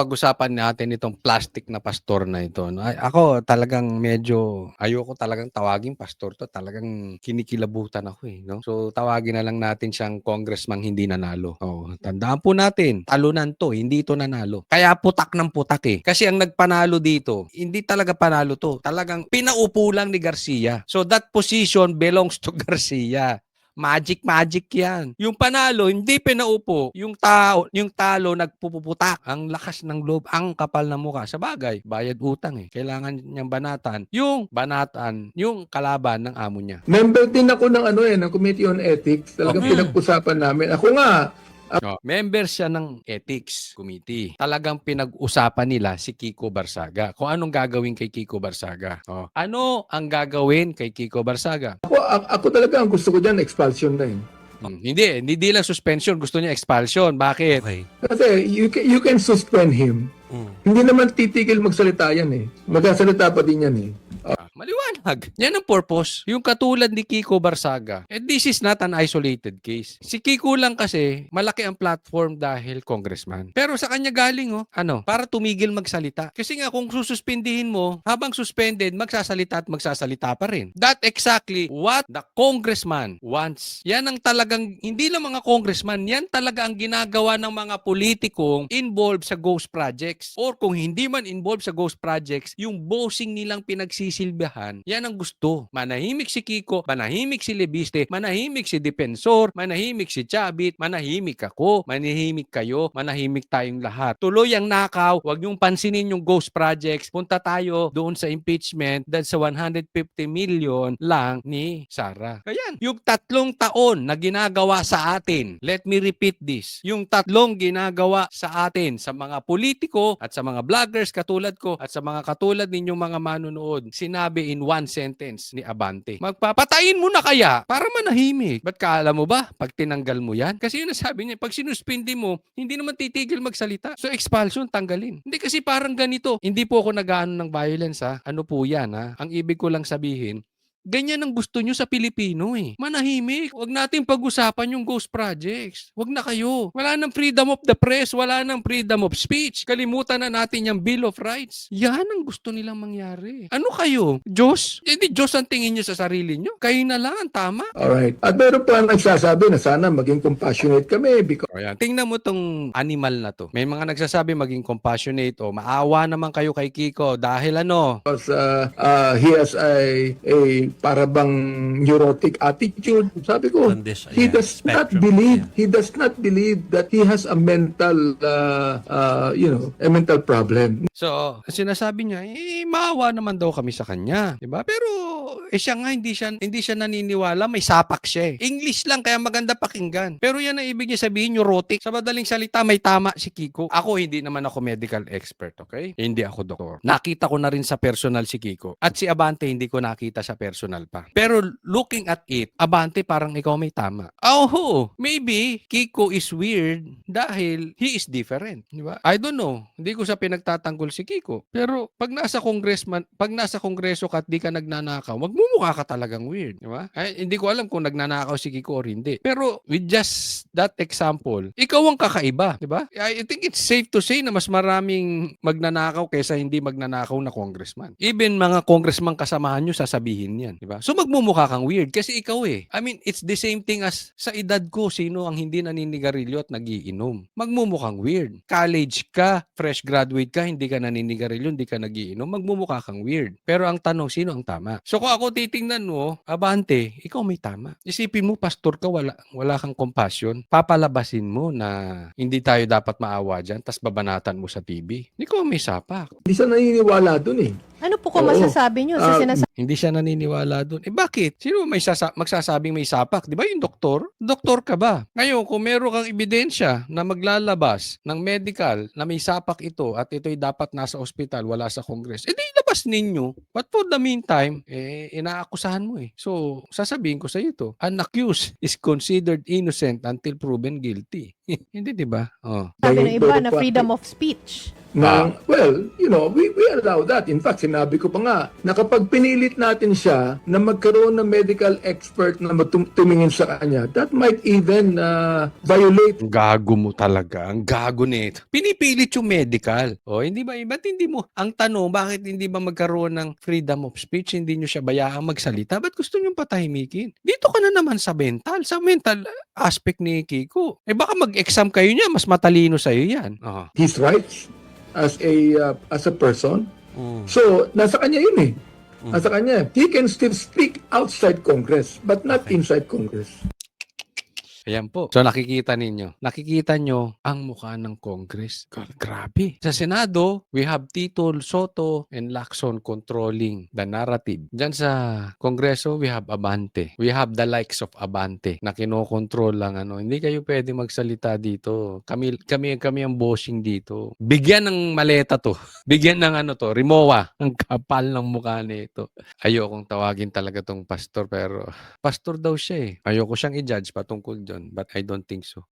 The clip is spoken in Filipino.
pag-usapan natin itong plastic na pastor na ito. No? Ako talagang medyo ayoko talagang tawaging pastor to. Talagang kinikilabutan ako eh. No? So tawagin na lang natin siyang congressman hindi nanalo. Oh, tandaan po natin, talunan to, hindi ito nanalo. Kaya putak ng putak eh. Kasi ang nagpanalo dito, hindi talaga panalo to. Talagang pinaupo lang ni Garcia. So that position belongs to Garcia. Magic yan. Yung panalo, hindi pinaupo. Yung talo nagpupuputak. Ang lakas ng loob, ang kapal na mukha. Sa bagay, bayad utang eh. Kailangan niyang banatan. Yung kalaban ng amo niya. Member din ako ng ng Committee on Ethics. Talagang pinag-usapan namin. Ako nga, Member siya ng Ethics Committee. Talagang pinag-usapan nila si Kiko Barsaga. Kung anong gagawin kay Kiko Barsaga. Ano ang gagawin kay Kiko Barsaga? ako talaga ang gusto ko dyan, expulsion na yun. Hindi lang suspension. Gusto niya expulsion. Bakit? Okay. Kasi you can suspend him. Hindi naman titigil magsalita yan eh. Magsasalita pa din yan eh. Maliwanag. Yan ang purpose. Yung katulad ni Kiko Barsaga. This is not an isolated case. Si Kiko lang kasi, malaki ang platform dahil congressman. Pero sa kanya galing, para tumigil magsalita. Kasi nga, kung sususpindihin mo, habang suspended, magsasalita at magsasalita pa rin. That exactly what the congressman wants. Yan ang talagang, hindi lang mga congressman, yan talaga ang ginagawa ng mga politikong involved sa ghost projects. Or kung hindi man involved sa ghost projects, yung bossing nilang pinagsisilbihan, yan ang gusto. Manahimik si Kiko, manahimik si Lebiste, manahimik si Defensor, manahimik si Chabit, manahimik ako, manahimik kayo, manahimik tayong lahat. Tuloy ang nakaw, wag niyong pansinin yung ghost projects, punta tayo doon sa impeachment dahil sa 150 million lang ni Sara. Kaya yung 3 taon na ginagawa sa atin, let me repeat this, yung 3 ginagawa sa atin, sa mga politiko at sa mga vloggers katulad ko at sa mga katulad ninyong mga manunood, sinabi in one sentence ni Abante. Magpapatayin mo na kaya para manahimik. Ba't alam mo ba pag tinanggal mo yan? Kasi yun nasabi niya, pag sinuspindi mo, hindi naman titigil magsalita. So expulsion, tanggalin. Hindi kasi parang ganito. Hindi po ako nag-aano ng violence ha. Ano po yan ha? Ang ibig ko lang sabihin, ganyan ang gusto nyo sa Pilipino eh. Manahimik. Huwag natin pag-usapan yung ghost projects. Huwag na kayo. Wala nang freedom of the press. Wala nang freedom of speech. Kalimutan na natin yung Bill of Rights. Yan ang gusto nilang mangyari. Ano kayo? Diyos? Hindi Diyos ang tingin nyo sa sarili nyo. Kayo na lang ang tama. Alright. At meron pa nagsasabi na sana maging compassionate kami because Ayan. Tingnan mo tong animal na to. May mga nagsasabi maging compassionate o maawa naman kayo kay Kiko dahil ano? he has a para bang neurotic attitude. Sabi ko, Condition, he yeah, does not spectrum, believe, yeah. he does not believe that he has a mental, a mental problem. So, sinasabi niya, maawa naman daw kami sa kanya, 'di ba? Pero siya nga hindi siya naniniwala, may sapak siya. English lang kaya maganda pakinggan. Pero yan ang ibig niya sabihin, neurotic. Sa madaling salita, may tama si Kiko. Ako hindi naman ako medical expert, okay? Hindi ako doktor. Nakita ko na rin sa personal si Kiko. At si Abante hindi ko nakita sa personal pa. Pero looking at it, Abante parang ikaw may tama. Oh, maybe Kiko is weird dahil he is different, di ba? I don't know. Hindi ko sa pinagtatanggol si Kiko. Pero pag nasa kongreso ka at di ka nagnanakaw, magmumukha ka talagang weird, di ba? Ay, hindi ko alam kung nagnanakaw si Kiko or hindi. Pero with just that example, ikaw ang kakaiba, di ba? I think it's safe to say na mas maraming magnanakaw kaysa hindi magnanakaw na congressman. Even mga congressman kasamahan nyo, sasabihin yan, di ba? So magmumukha kang weird kasi ikaw eh. I mean, it's the same thing as sa edad ko, sino ang hindi naninigarilyo at nagiinom. Magmumukhang weird. College ka, fresh graduate ka, hindi ka naninigarilyo, hindi ka nagiinom, magmumukha kang weird. Pero ang tanong, sino ang tama? So kung ako titingnan mo, Abante, ikaw may tama. Isipin mo, pastor ka, wala kang compassion. Papalabasin mo na hindi tayo dapat maawa dyan, tas babanatan mo sa TV. Ikaw may sapak. Hindi siya naniniwala dun eh. Ano po kung masasabi nyo sa sinasabi? Hindi siya naniniwala doon. Bakit? Sino magsasabing may sapak? Di ba yung doktor? Doktor ka ba? Ngayon, kung meron kang ebidensya na maglalabas ng medical na may sapak ito at ito'y dapat nasa ospital, wala sa Congress, di labas ninyo. But for the meantime, inaakusahan mo eh. So, sasabihin ko sa iyo ito, an accused is considered innocent until proven guilty. Hindi, di ba? Oh. Sabi ng iba na freedom of speech. Well, we allow that. In fact, sinabi ko pa nga na kapag pinilit natin siya na magkaroon ng medical expert na tumingin sa kanya, that might even violate. Ang gago mo talaga. Ang gago nito. Pinipilit yung medical. O, hindi ba? Ba't hindi mo? Ang tanong, bakit hindi ba magkaroon ng freedom of speech? Hindi nyo siya bayaang magsalita? Ba't gusto nyo patahimikin? Dito ka na naman sa mental. Sa mental aspect ni Kiko. Eh baka mag-exam kayo niya. Mas matalino sa'yo yan. His rights as a person. So, nasa kanya yun eh. Nasa kanya. He can still speak outside Congress, but not inside Congress. Ayan po. So nakikita nyo ang mukha ng Congress. Grabe. Sa Senado, we have Tito Soto and Lacson controlling the narrative. Diyan sa Kongreso, we have Abante. We have the likes of Abante na kinokontrol lang Hindi kayo pwede magsalita dito. Kami ang bossing dito. Bigyan ng maleta to. Bigyan ng Rimowa. Ang kapal ng mukha nito. Ayokong tawagin talaga tong pastor pero pastor daw siya eh. Ayoko siyang i-judge patungkol dyan, but I don't think so.